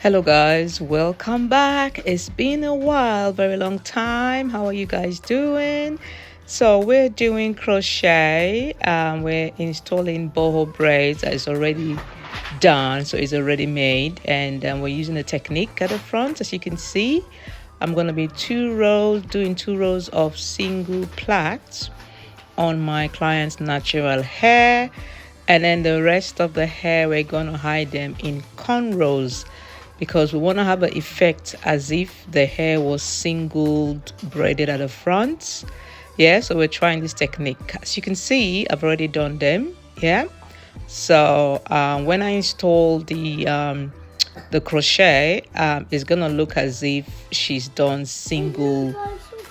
Hello guys, welcome back. It's been a while, very long time. How are you guys doing? So we're doing crochet. We're installing boho braids that is already done, so it's already made, and we're using a technique at the front. As you can see, I'm going to be doing two rows of single plaits on my client's natural hair, and then the rest of the hair we're going to hide them in cornrows, because we want to have an effect as if the hair was singled braided at the front. Yeah, so we're trying this technique. As you can see, I've already done them. Yeah, so when I install the crochet, it's gonna look as if she's done single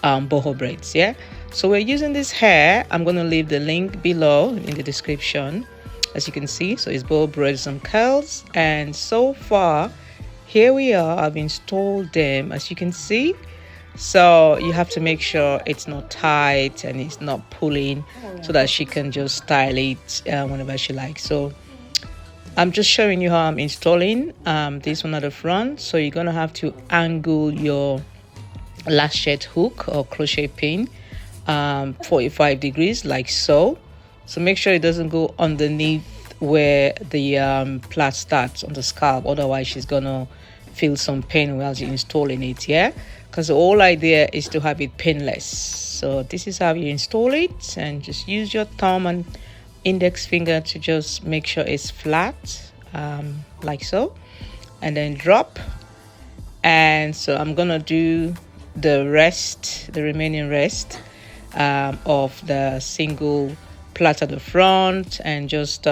boho braids. Yeah, so we're using this hair. I'm gonna leave the link below in the description. As you can see, so it's boho braids, some curls, and so far here we are. I've installed them, as you can see. So you have to make sure it's not tight and it's not pulling, so that she can just style it whenever she likes. So I'm just showing you how I'm installing this one at the front. So you're gonna have to angle your latchet hook or crochet pin 45 degrees, like so. So make sure it doesn't go underneath where the plait starts on the scalp, otherwise she's gonna feel some pain while you're installing it. Yeah, because the whole idea is to have it painless. So this is how you install it, and just use your thumb and index finger to just make sure it's flat, like so, and then drop. And so I'm gonna do the remaining rest of the single plait at the front, and just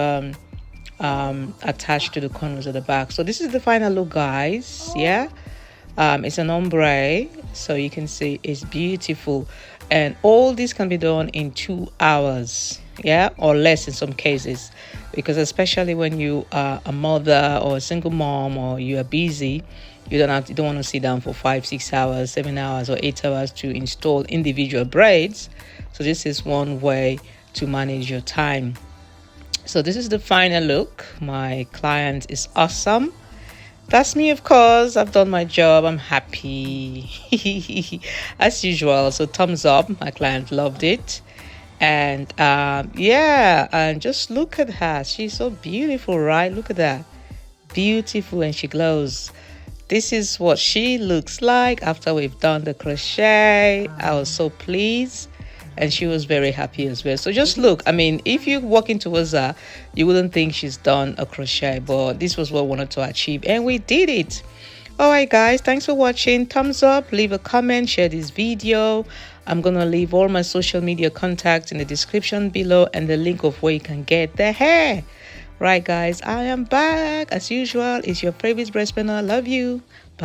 attached to the corners at the back. So this is the final look, guys. Yeah, it's an ombre, so you can see it's beautiful, and all this can be done in 2 hours, yeah, or less in some cases, because especially when you are a mother or a single mom, or you are busy, you don't want to sit down for 5, 6 hours, 7 hours, or 8 hours to install individual braids. So this is one way to manage your time. So this is the final look. My client is awesome. That's me, of course. I've done my job. I'm happy as usual. So thumbs up. My client loved it. And yeah, and just look at her. She's so beautiful, right? Look at that. Beautiful, and she glows. This is what she looks like after we've done the crochet. I was so pleased, and she was very happy as well. So just look, I mean, if you're walking towards her, you wouldn't think she's done a crochet, but this was what we wanted to achieve, and we did it. All right, guys, thanks for watching. Thumbs up, leave a comment, share this video. I'm gonna leave all my social media contacts in the description below, and the link of where you can get the hair. Right, guys, I am back as usual. It's your favorite Braidspreneur. Love you. Bye.